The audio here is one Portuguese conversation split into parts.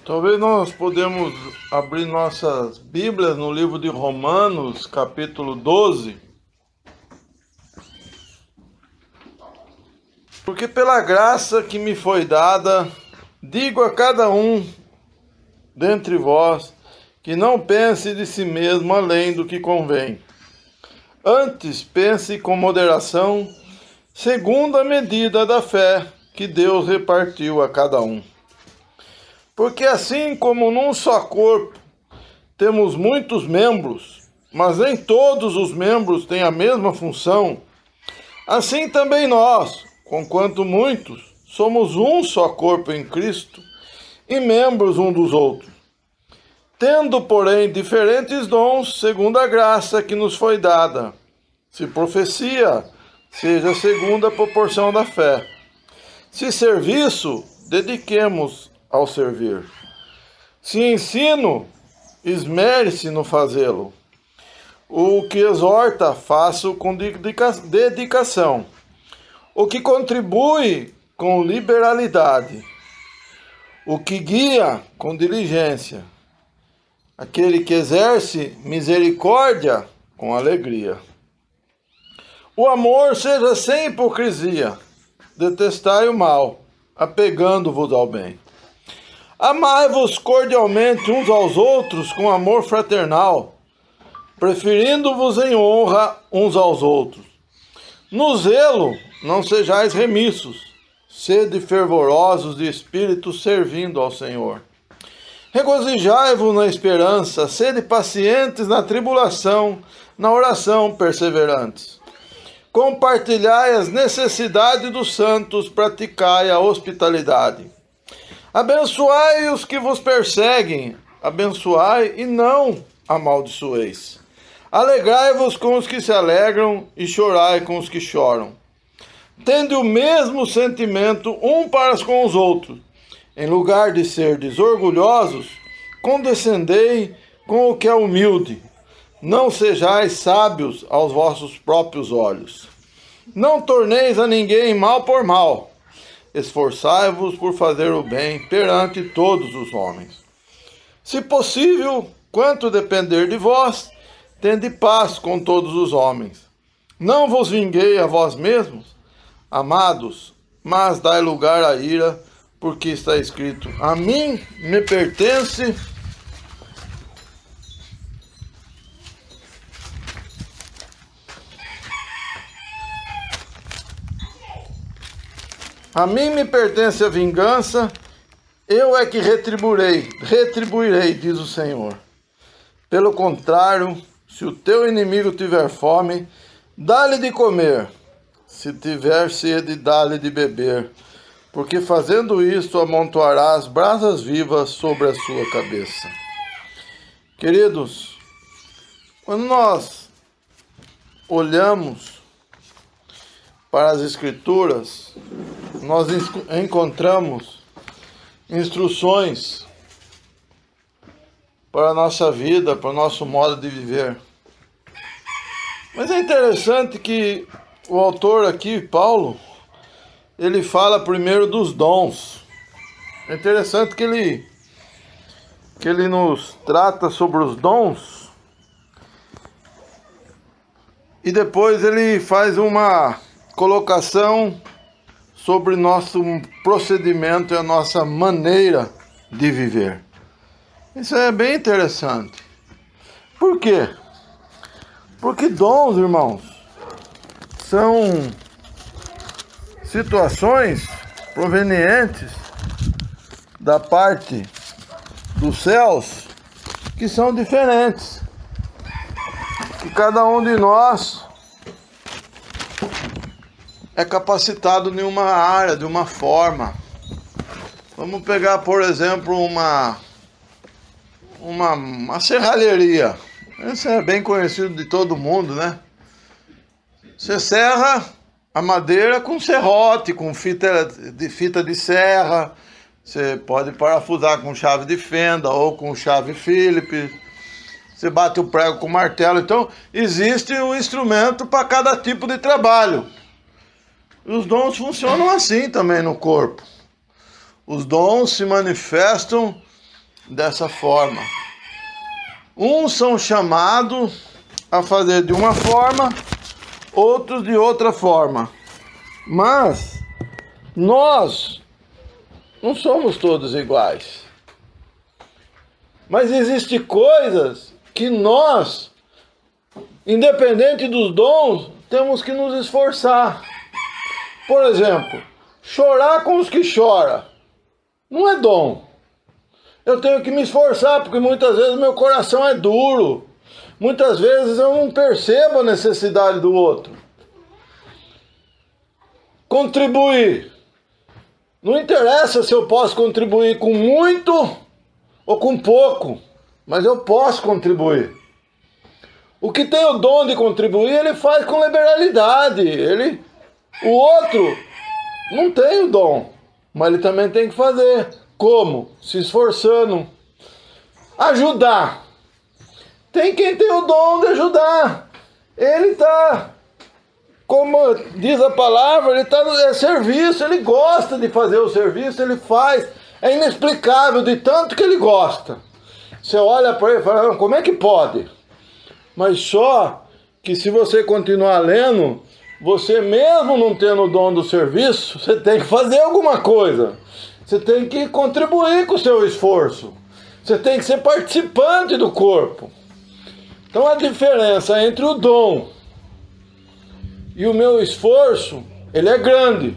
Talvez nós podemos abrir nossas Bíblias no livro de Romanos, capítulo 12. Porque pela graça que me foi dada, digo a cada um dentre vós, que não pense de si mesmo além do que convém. Antes pense com moderação, segundo a medida da fé que Deus repartiu a cada um. Porque assim como num só corpo temos muitos membros, mas nem todos os membros têm a mesma função, assim também nós, conquanto muitos, somos um só corpo em Cristo e membros um dos outros. Tendo, porém, diferentes dons, segundo a graça que nos foi dada. Se profecia, seja segundo a proporção da fé. Se serviço, dediquemos ao servir. Se ensino, esmere-se no fazê-lo. O que exorta, faça com dedicação. O que contribui, com liberalidade. O que guia, com diligência. Aquele que exerce misericórdia, com alegria. O amor seja sem hipocrisia. Detestai o mal, apegando-vos ao bem. Amai-vos cordialmente uns aos outros com amor fraternal, preferindo-vos em honra uns aos outros. No zelo, não sejais remissos, sede fervorosos de espírito, servindo ao Senhor. Regozijai-vos na esperança, sede pacientes na tribulação, na oração perseverantes. Compartilhai as necessidades dos santos, praticai a hospitalidade. Abençoai os que vos perseguem, abençoai e não amaldiçoeis. Alegrai-vos com os que se alegram e chorai com os que choram. Tende o mesmo sentimento um para com os outros. Em lugar de serdes orgulhosos, condescendei com o que é humilde. Não sejais sábios aos vossos próprios olhos. Não torneis a ninguém mal por mal. Esforçai-vos por fazer o bem perante todos os homens. Se possível, quanto depender de vós, tende paz com todos os homens. Não vos vinguei a vós mesmos, amados, mas dai lugar à ira, porque está escrito: a mim me pertence a vingança, eu é que retribuirei, diz o Senhor. Pelo contrário, se o teu inimigo tiver fome, dá-lhe de comer. Se tiver sede, dá-lhe de beber. Porque fazendo isto, amontoarás brasas vivas sobre a sua cabeça. Queridos, quando nós olhamos para as Escrituras, nós encontramos instruções para a nossa vida, para o nosso modo de viver. Mas é interessante que o autor aqui, Paulo, ele fala primeiro dos dons. É interessante que ele nos trata sobre os dons e depois ele faz uma colocação sobre nosso procedimento e a nossa maneira de viver. Isso é bem interessante. Por quê? Porque dons, irmãos, são situações provenientes da parte dos céus que são diferentes. Que cada um de nós é capacitado em uma área, de uma forma. Vamos pegar, por exemplo, uma serralheria. Isso é bem conhecido de todo mundo, né? Você serra a madeira com serrote, com fita de serra. Você pode parafusar com chave de fenda ou com chave Phillips. Você bate o prego com martelo. Então, existe um instrumento para cada tipo de trabalho. Os dons funcionam assim também no corpo. Os dons se manifestam dessa forma. Uns são chamados a fazer de uma forma, outros de outra forma. Mas nós não somos todos iguais. Mas existem coisas que nós, independente dos dons, temos que nos esforçar. Por exemplo, chorar com os que choram não é dom. Eu tenho que me esforçar, porque muitas vezes meu coração é duro. Muitas vezes eu não percebo a necessidade do outro. Contribuir. Não interessa se eu posso contribuir com muito ou com pouco, mas eu posso contribuir. O que tem o dom de contribuir, ele faz com liberalidade. O outro não tem o dom, mas ele também tem que fazer. Como? Se esforçando. Ajudar. Tem quem tem o dom de ajudar. Ele está, como diz a palavra, ele está no serviço, ele gosta de fazer o serviço, ele faz. É inexplicável de tanto que ele gosta. Você olha para ele e fala, como é que pode? Mas só que se você continuar lendo, você mesmo não tendo o dom do serviço, você tem que fazer alguma coisa. Você tem que contribuir com o seu esforço. Você tem que ser participante do corpo. Então a diferença entre o dom e o meu esforço, ele é grande.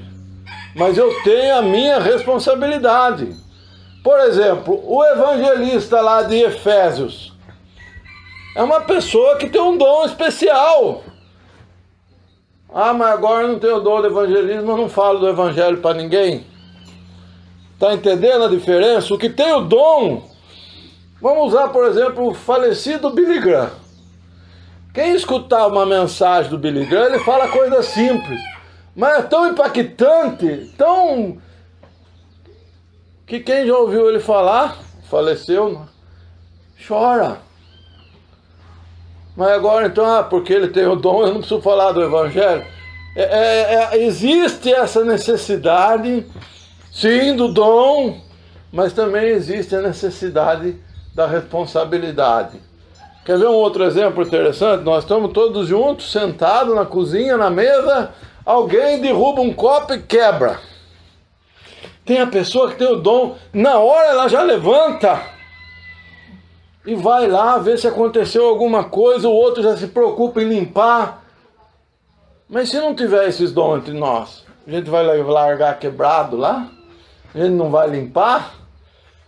Mas eu tenho a minha responsabilidade. Por exemplo, o evangelista lá de Efésios é uma pessoa que tem um dom especial. Ah, mas agora eu não tenho o dom do evangelismo, eu não falo do evangelho para ninguém. Está entendendo a diferença? O que tem o dom, vamos usar, por exemplo, o falecido Billy Graham. Quem escutar uma mensagem do Billy Graham, ele fala coisa simples, mas é tão impactante, tão... que quem já ouviu ele falar, faleceu, chora. Mas agora então, porque ele tem o dom, eu não preciso falar do evangelho. Existe essa necessidade, sim, do dom, mas também existe a necessidade da responsabilidade. Quer ver um outro exemplo interessante? Nós estamos todos juntos, sentados na cozinha, na mesa, alguém derruba um copo e quebra. Tem a pessoa que tem o dom, na hora ela já levanta e vai lá ver se aconteceu alguma coisa, o outro já se preocupa em limpar. Mas se não tiver esses dons entre nós, a gente vai largar quebrado lá? A gente não vai limpar?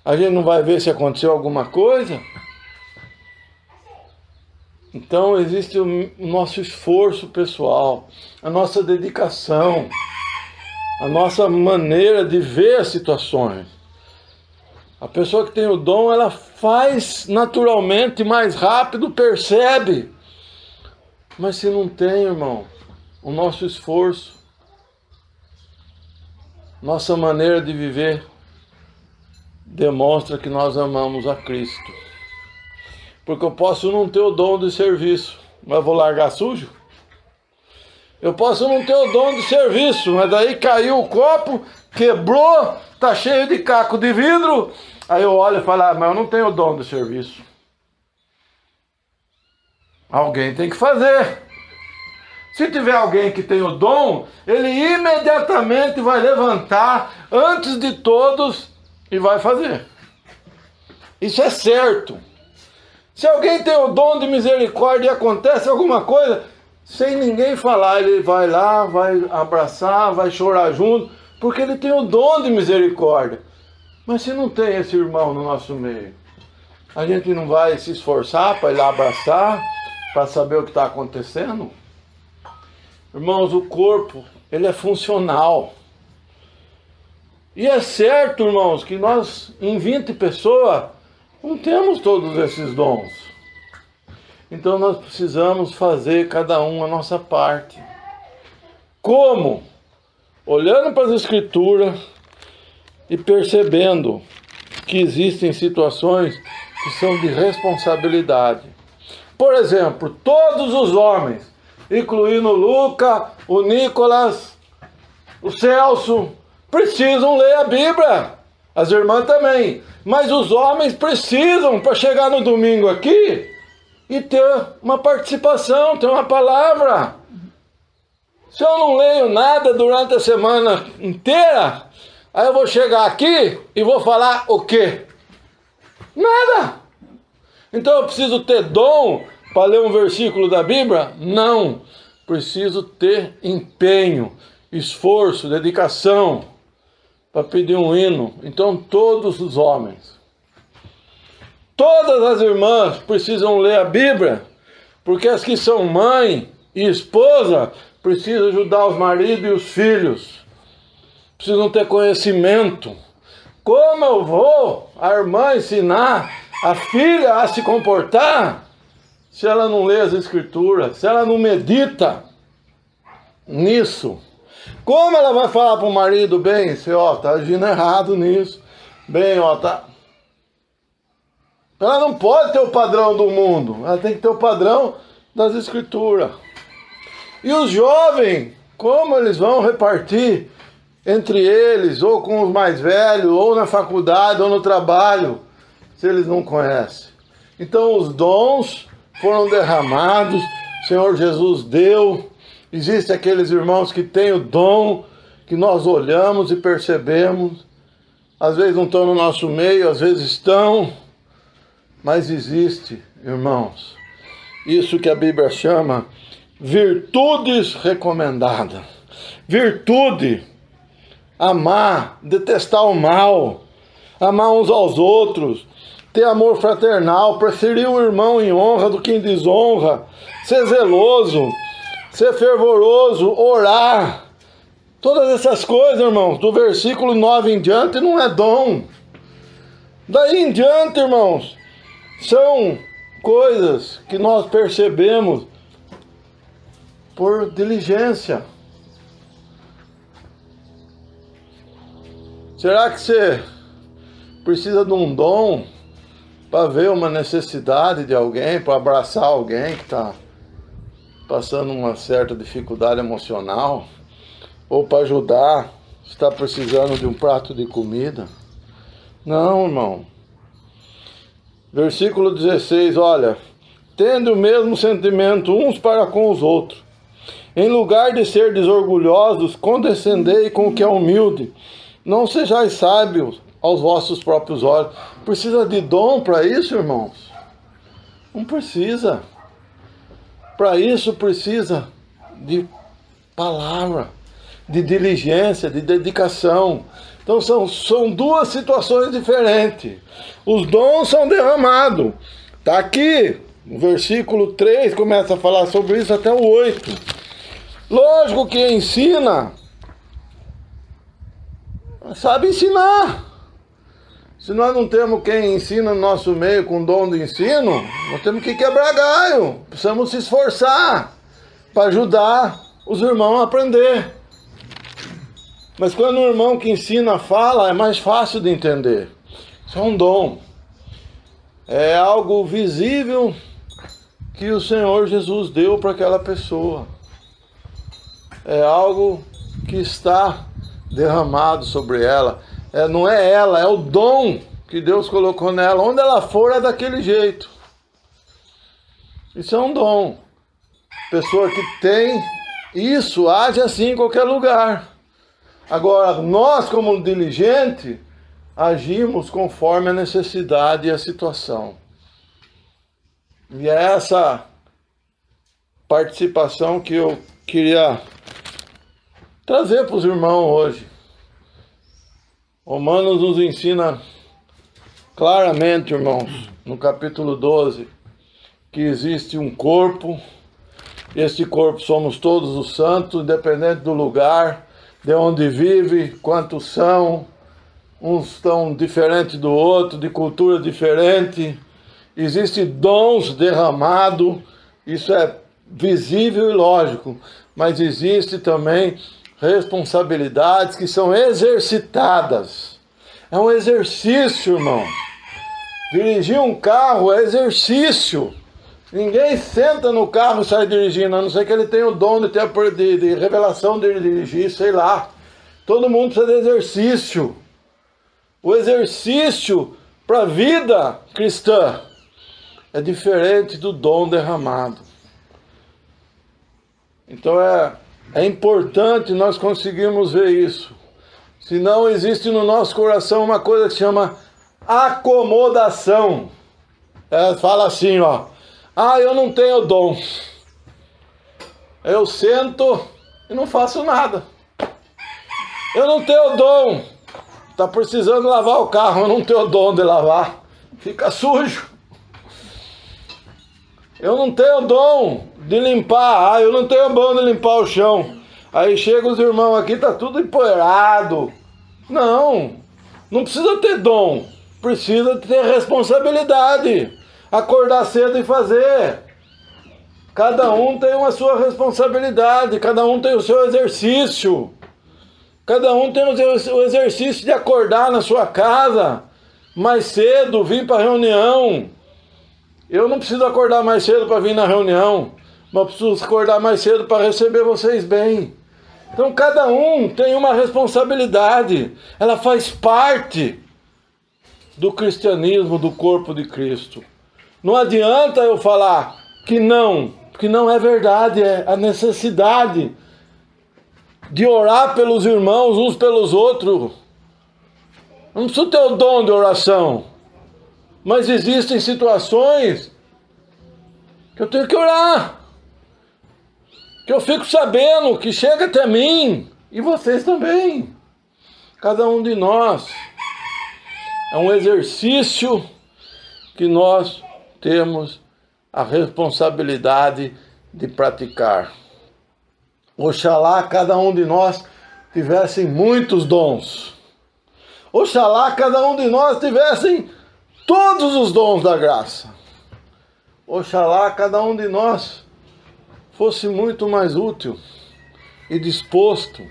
A gente não vai ver se aconteceu alguma coisa? Então existe o nosso esforço pessoal, a nossa dedicação, a nossa maneira de ver as situações. A pessoa que tem o dom, ela faz naturalmente, mais rápido, percebe. Mas se não tem, irmão, o nosso esforço, nossa maneira de viver, demonstra que nós amamos a Cristo. Porque eu posso não ter o dom de serviço, mas vou largar sujo? Eu posso não ter o dom de serviço, mas daí caiu o copo, quebrou, tá cheio de caco de vidro. Aí eu olho e falo, mas eu não tenho o dom de serviço. Alguém tem que fazer. Se tiver alguém que tem o dom, ele imediatamente vai levantar antes de todos e vai fazer. Isso é certo. Se alguém tem o dom de misericórdia e acontece alguma coisa, sem ninguém falar, ele vai lá, vai abraçar, vai chorar junto, porque ele tem o dom de misericórdia. Mas se não tem esse irmão no nosso meio, a gente não vai se esforçar para ir lá abraçar, para saber o que está acontecendo? Irmãos, o corpo, ele é funcional. E é certo, irmãos, que nós, em 20 pessoas, não temos todos esses dons. Então nós precisamos fazer cada um a nossa parte. Como? Olhando para as Escrituras e percebendo que existem situações que são de responsabilidade. Por exemplo, todos os homens, incluindo o Luca, o Nicolas, o Celso, precisam ler a Bíblia. As irmãs também. Mas os homens precisam, para chegar no domingo aqui e ter uma participação, ter uma palavra. Se eu não leio nada durante a semana inteira, aí eu vou chegar aqui e vou falar o quê? Nada. Então eu preciso ter dom para ler um versículo da Bíblia? Não. Preciso ter empenho, esforço, dedicação para pedir um hino. Então todos os homens, todas as irmãs precisam ler a Bíblia, porque as que são mãe e esposa precisam ajudar os maridos e os filhos. Precisam ter conhecimento. Como eu vou, a irmã, ensinar a filha a se comportar se ela não lê as Escrituras, se ela não medita nisso? Como ela vai falar para o marido, bem, você tá agindo errado nisso, bem, tá... Ela não pode ter o padrão do mundo, ela tem que ter o padrão das Escrituras. E os jovens, como eles vão repartir entre eles, ou com os mais velhos, ou na faculdade, ou no trabalho, se eles não conhecem? Então os dons foram derramados, o Senhor Jesus deu. Existem aqueles irmãos que têm o dom, que nós olhamos e percebemos. Às vezes não estão no nosso meio, às vezes estão. Mas existe, irmãos, isso que a Bíblia chama virtudes recomendadas. Virtude, amar, detestar o mal, amar uns aos outros, ter amor fraternal, preferir o irmão em honra do que em desonra, ser zeloso, ser fervoroso, orar. Todas essas coisas, irmãos, do versículo 9 em diante não é dom. Daí em diante, irmãos, são coisas que nós percebemos por diligência. Será que você precisa de um dom para ver uma necessidade de alguém, para abraçar alguém que está passando uma certa dificuldade emocional? Ou para ajudar, está precisando de um prato de comida? Não, irmão. Versículo 16, olha: tendo o mesmo sentimento uns para com os outros, em lugar de ser desorgulhosos, condescendei com o que é humilde, não sejais sábios aos vossos próprios olhos. Precisa de dom para isso, irmãos? Não precisa. Para isso precisa de palavra, de diligência, de dedicação. Então são duas situações diferentes. Os dons são derramados. Está aqui, o versículo 3 começa a falar sobre isso até o 8. Lógico que ensina, sabe ensinar. Se nós não temos quem ensina no nosso meio com dom de ensino, nós temos que quebrar galho. Precisamos se esforçar para ajudar os irmãos a aprender. Mas quando o irmão que ensina fala, é mais fácil de entender. Isso é um dom. É algo visível que o Senhor Jesus deu para aquela pessoa. É algo que está derramado sobre ela. Não é ela, é o dom que Deus colocou nela. Onde ela for é daquele jeito. Isso é um dom. Pessoa que tem isso, age assim em qualquer lugar. Agora, nós como diligente, agimos conforme a necessidade e a situação. E é essa participação que eu queria trazer para os irmãos hoje. Romanos nos ensina claramente, irmãos, no capítulo 12, que existe um corpo. Este corpo somos todos os santos, independente do lugar, de onde vive, quantos são. Uns estão diferentes do outro, de cultura diferente. Existem dons derramados, isso é visível e lógico, mas existe também responsabilidades que são exercitadas. É um exercício, irmão. Dirigir um carro é exercício. Ninguém senta no carro e sai dirigindo, a não ser que ele tenha o dom de revelação de dirigir, sei lá. Todo mundo precisa de exercício. O exercício para a vida cristã é diferente do dom derramado. Então é importante nós conseguirmos ver isso. Senão existe no nosso coração uma coisa que se chama acomodação. Ela fala assim, ó: ah, eu não tenho dom. Eu sento e não faço nada. Eu não tenho dom. Tá precisando lavar o carro, eu não tenho dom de lavar. Fica sujo. Eu não tenho dom de limpar. Ah, eu não tenho dom de limpar o chão. Aí chegam os irmãos aqui, tá tudo empoeirado. Não, não precisa ter dom. Precisa ter responsabilidade. Acordar cedo e fazer. Cada um tem uma sua responsabilidade. Cada um tem o seu exercício. Cada um tem o exercício de acordar na sua casa mais cedo, vir para a reunião. Eu não preciso acordar mais cedo para vir na reunião, mas preciso acordar mais cedo para receber vocês bem. Então cada um tem uma responsabilidade. Ela faz parte do cristianismo, do corpo de Cristo. Não adianta eu falar que não é verdade, é a necessidade de orar pelos irmãos, uns pelos outros. Não preciso ter o dom de oração, mas existem situações que eu tenho que orar, que eu fico sabendo, que chega até mim, e vocês também. Cada um de nós. É um exercício que nós temos a responsabilidade de praticar. Oxalá cada um de nós tivesse muitos dons. Oxalá cada um de nós tivesse todos os dons da graça. Oxalá cada um de nós fosse muito mais útil e disposto.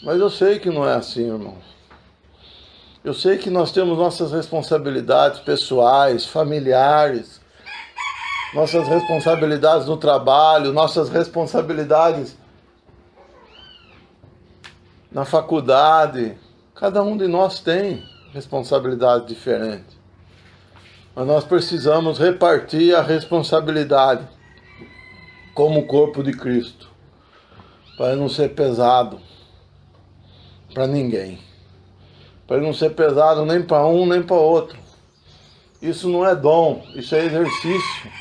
Mas eu sei que não é assim, irmãos. Eu sei que nós temos nossas responsabilidades pessoais, familiares, nossas responsabilidades no trabalho, nossas responsabilidades na faculdade. Cada um de nós tem responsabilidade diferente. Mas nós precisamos repartir a responsabilidade como o corpo de Cristo, para não ser pesado para ninguém. Para não ser pesado nem para um nem para outro. Isso não é dom, isso é exercício.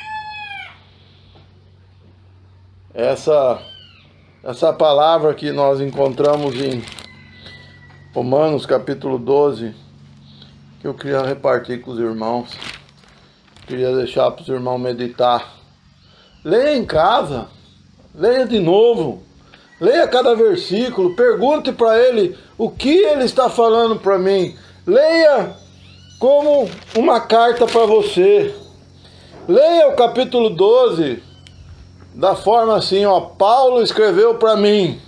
Essa palavra que nós encontramos em Romanos capítulo 12, que eu queria repartir com os irmãos, queria deixar para os irmãos meditar. Leia em casa, leia de novo, leia cada versículo, pergunte para ele o que ele está falando para mim. Leia como uma carta para você. Leia o capítulo 12 da forma assim, ó: Paulo escreveu para mim.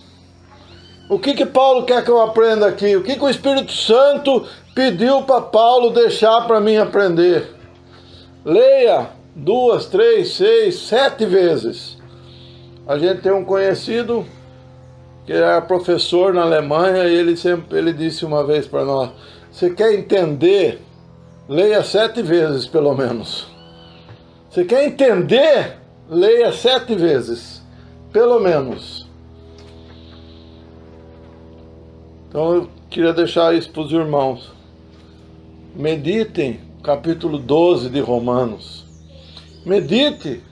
O que Paulo quer que eu aprenda aqui? O que o Espírito Santo pediu para Paulo deixar para mim aprender? Leia 2, 3, 6, 7 vezes. A gente tem um conhecido que era professor na Alemanha e ele disse uma vez para nós: você quer entender? Leia 7 vezes pelo menos. Você quer entender? Leia 7 vezes, pelo menos. Então eu queria deixar isso para os irmãos. Meditem o capítulo 12 de Romanos. Medite.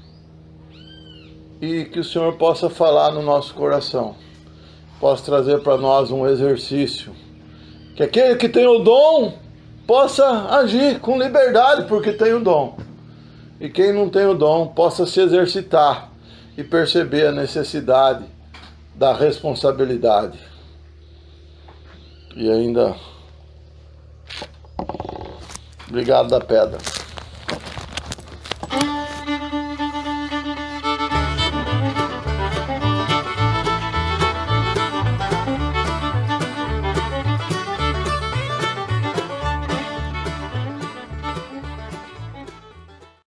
E que o Senhor possa falar no nosso coração. Possa trazer para nós um exercício. Que aquele que tem o dom possa agir com liberdade porque tem o dom. E quem não tem o dom possa se exercitar e perceber a necessidade da responsabilidade. E ainda, obrigado da pedra.